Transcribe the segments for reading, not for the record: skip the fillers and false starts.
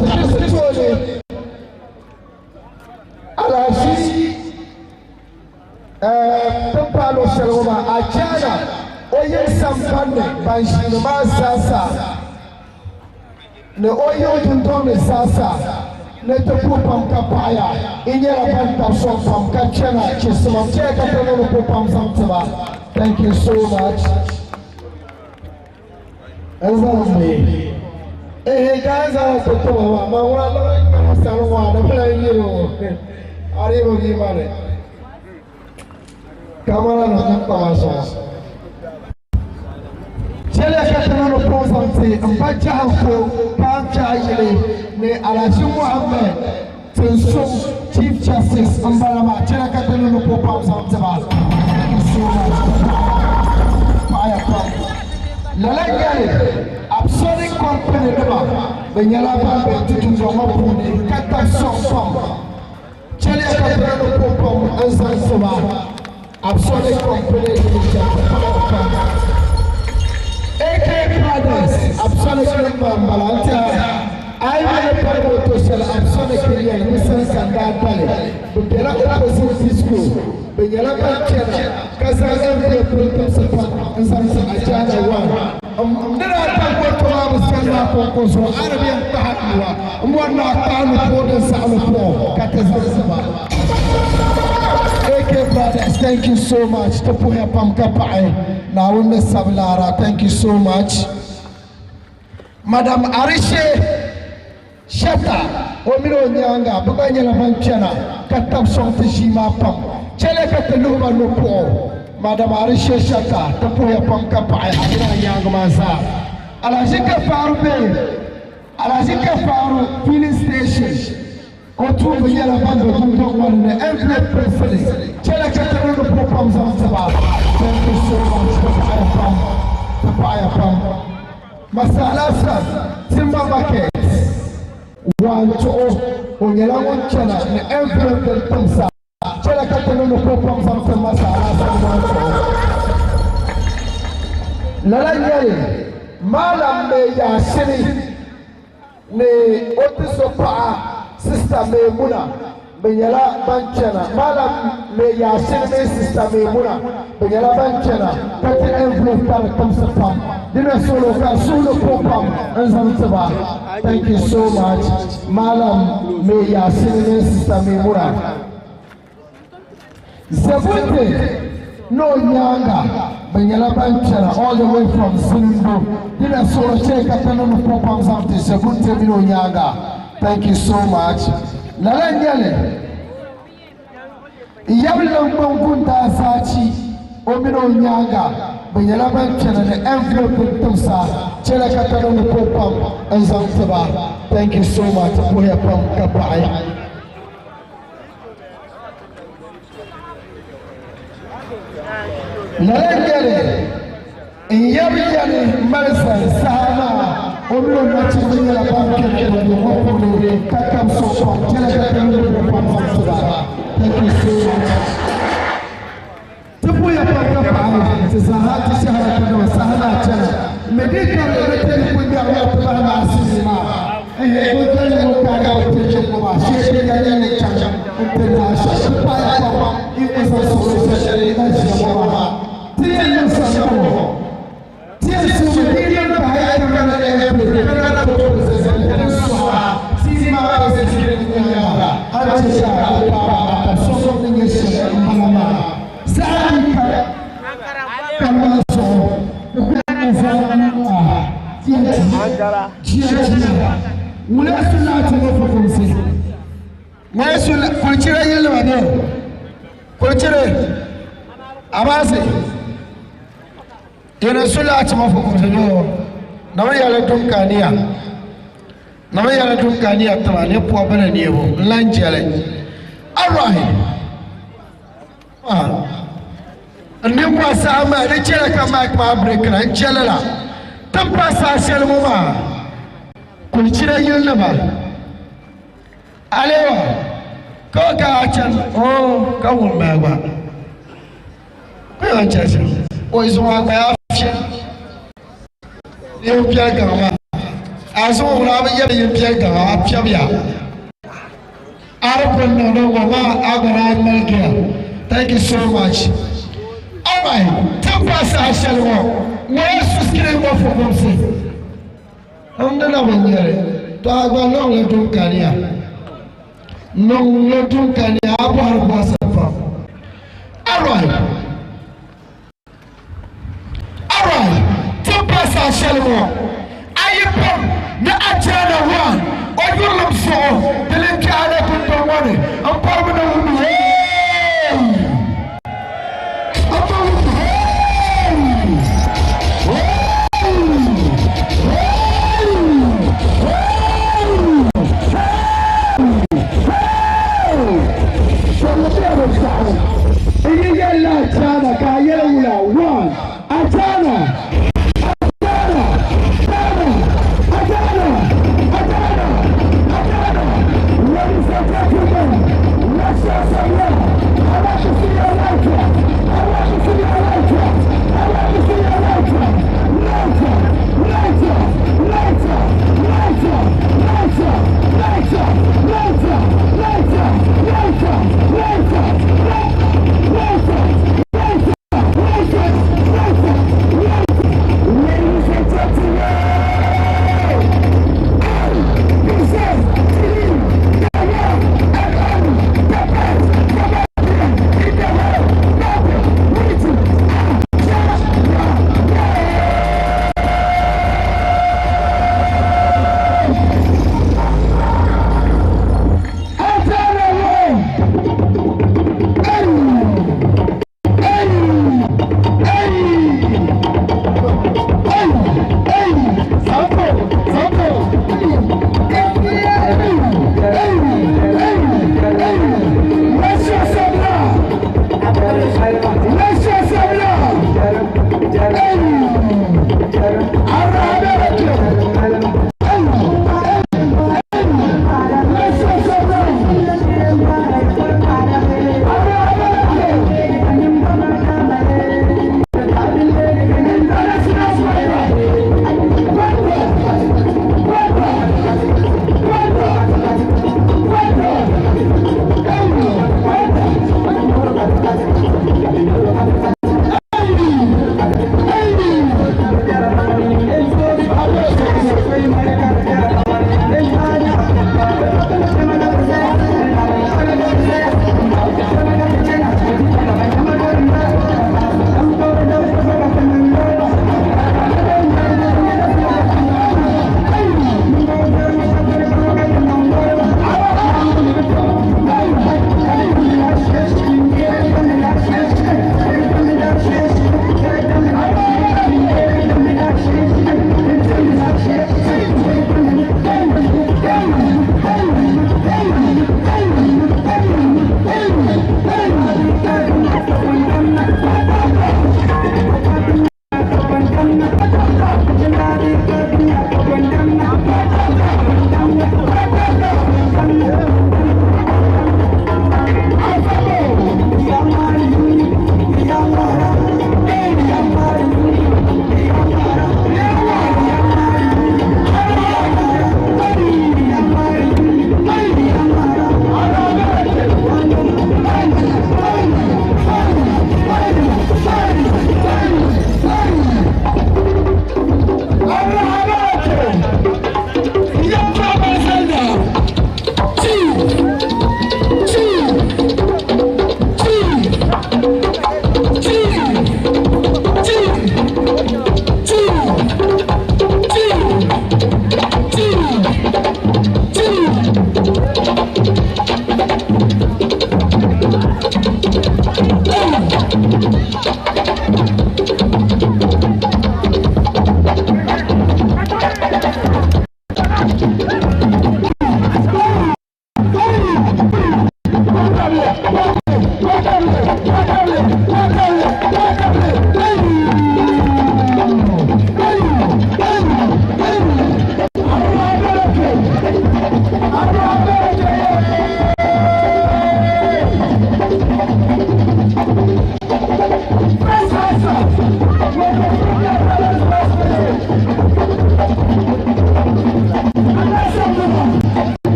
Atekisitole Alashi Tempalo Seloma Achana Oye Sampane Banshima Sasa Ne Oyo Tuntone Sasa Ne te pupam kapaya Inyera Banta Sopam Kachana Chisma Cheka Tano Pupam Samtaba. Thank you so much. Exactly. Hey guys, I was talking about my one. I'm playing you. Are you going to come on, I'm going to Tell us that I'm going to something. I'm going to have to ne Alaji Muhammad to Chief Justice Ambalama. Tell us that I'm going to pop something. So much fire pump. Lalagale, absolute company number. Benyala Bambe to do your home. Kata song pump. Chile Cabrano pump and Sansova. Absolute company AK Brothers, absolute number. I want to talk about social absolute nuisance and that valley. But there are opposite school. Benyala Banchana, Kazan every support and something I charge one. Then I talk about Sandra Focus or Arabian Tahua, and one not town for the Salapro, Katazaba. AK Brothers, thank you so much. Tapuya Pamkapai, Nauna Savlara, thank you so much. Madam Arishe Shata, Omiro Nyanga, Buganyala Banchana, Katab Sontishima Pam. Chele Kataluba no po, Madam Arisha Shata, Tapuya Panka Pai, Young Maza. Alazika Faru, filling station, or two Yellow Bando, who don't want the envelope president. Chele Kataluba Popam Zamba. Thank you so much, Tapaya Pam. Masala Timba Buckets. 1 2 on Yellow Channel, the envelope Pamsa. Chela Catalano Popam Samson Masala Lalangari Malam me ya sini ne Otisopa Sister Memuna Benyala Banchana Malam me ya sini Sister Memuna Benyala Banchana Kati envelope para Kamsapam Dina Solo Solo Popam and Samsaba. Thank you so much. Malam me ya sini Sister Memuna Zabute no Nyanga, Benyala Banchana, all the way from Zimbo. Did I saw a check at the number of Popam something? Zabute no Nyanga. Thank you so much. Lalangale Yabilang Bunta Sachi, Omino Nyanga, Benyala Banchana, the envelope with Tumsa, Chelakatano Popam, and Zamtaba. Thank you so much. Puyapam Kapai. Nalengele, Yabiyani, Marisa, Sahana, Omiro Nachi, La Banque, Mopu, Kakam Sopa, Telekatan, thank you so much. Tapuya Paka, Sahati Sahana, Sahana Chana, Medical, written with the Alabama cinema, and you will tell you about the Chama, shaking the Chama, International, Papa, it was a solution in Chama. Tears Yena sula atma fukuno na yala dunkania na yala dunkania twa ne po bana ne wo lanjele alright ne mo sama ne chere ka mic ma break na jelela tampa sa sel mo ma kun cire yin na ba alewa ko ga chan ka won ma ba ko an chacha o izo wa ba you Piagama. Aso wura ba yɛ pia ga pia bia. Airport no no ma agora America. Thank you so much. All right, tell us I shall walk. Where is skin go for them? I'm not here. To agora não le tu caria. Não le tu caria abo passa fa. All right, tell us I shall walk. Na ajana one oyulum so delenki ale kunto wane ampa na wunu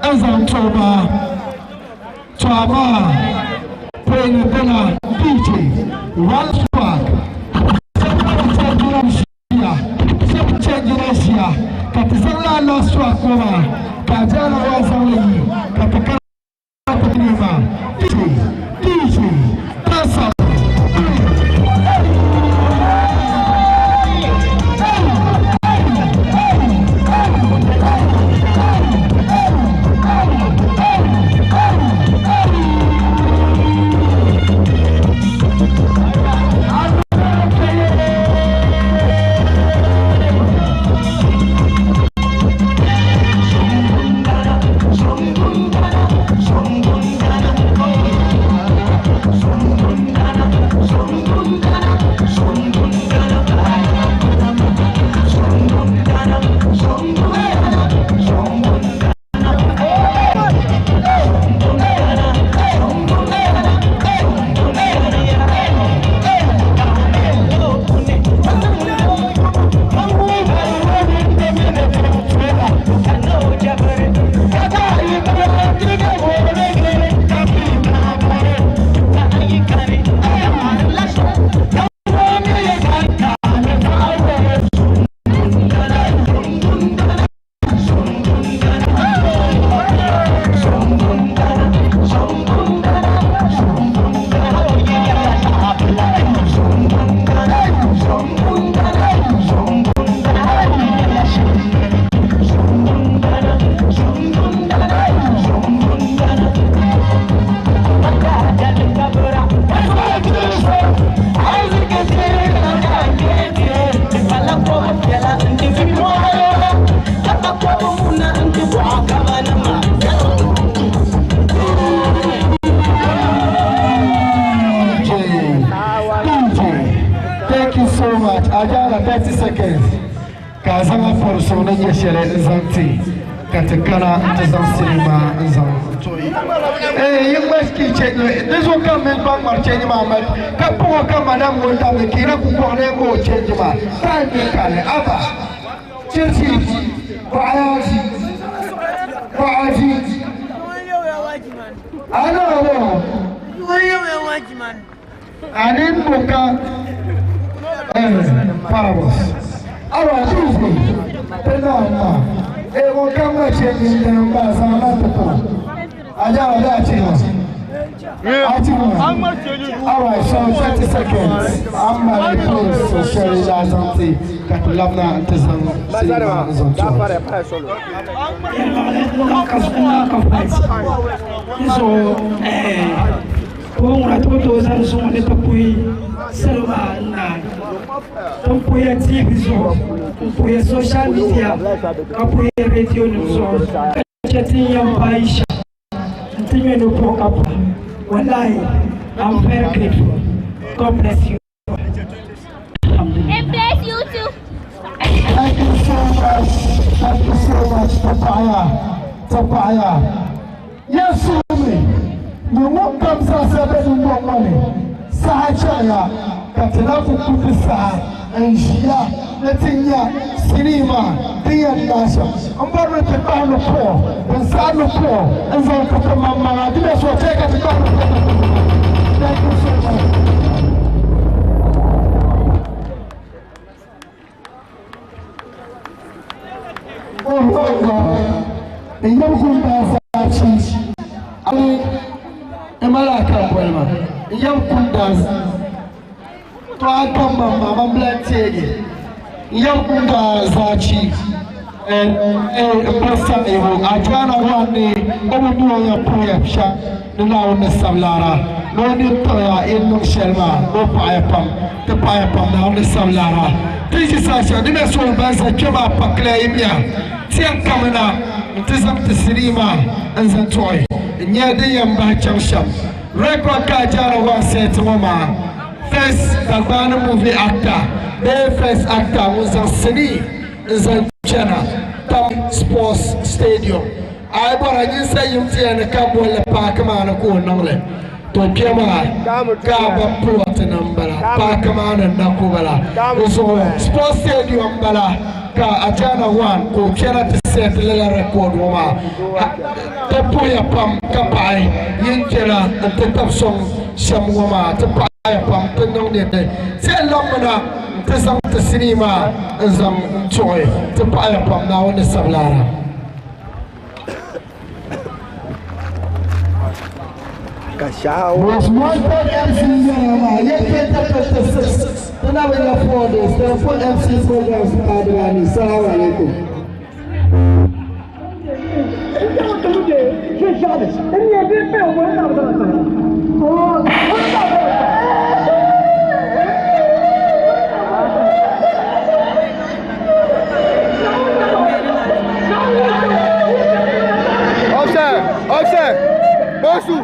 Azam Toba Toba Payne Bella DJ One Swag Katizala Lost Swag Koma Kajana Wazaway Katakana DJ Tasa Ajala 30 seconds. Kazama for Sonia Shele Zanti. Katakana Tazam Cinema Zan. Hey, you must keep checking. This will come in back or change my mind. Kapo come Madame will have the Kira Kupone go change my time. Kale Abba. Chelsea. Bayaji. I know. I didn't book Parables. Alright, Tuesday. Pedana. It will come back in the bus. I'm not the phone. I got that chance. Alright, so 30 seconds. I'm not close to Sherry Lazanti. Katlabna Tizam. Pour la tontosation de Papoui, Selma, pour y activisme, pour y social media, pour y radio nous sommes. Chatting Paisha, continuez nos programmes. Wallahi, I'm very grateful. God bless you. And bless you too. Thank you so much. Thank you so much, Tapaya. Yes, me. No one comes out seven more money. Sahachaya, Katanafu Kupisa, and Shia, Letinia, Cinema, Dian Nasha. I'm going to buy the poor, and San the poor, and so Mama. That's what take us to go. Thank you so much. Oh, God. The young guys are cheese. Emalaka Puelma, young Pundas, to Akamba, Mamma Black young Pundas are cheap, and a person able. I try to one day, overdoing your poem, the now in the Savlara, no need to in no Shelma, no Piapam, the Piapam down the Savlara. This is such a dinner soul by the Juma Paclaimia, Tian coming up, it is up to Cinema and the toy. Nyadi yamba chamsham. Record Kajara was said to Mama. First Tabana movie actor. Their first actor was a city in China. Tam Sports Stadium. I bought a say you see and a couple of Parkman go number. To Kema Gaba plot number. Parkman and Nakubala. So Sports Stadium Bala. ka ajana wan ko kera te set lela record wama te puya pam kapai yin kera te tap song sham wama te paya pam te nong de se lomna te sang te sinima zam choy te paya pam na wona sablara Cachau. was one point MC wama yake te Tena we are for this. There are 4 MC programs in Adwani. Assalamu alaikum. Offset. Bosu.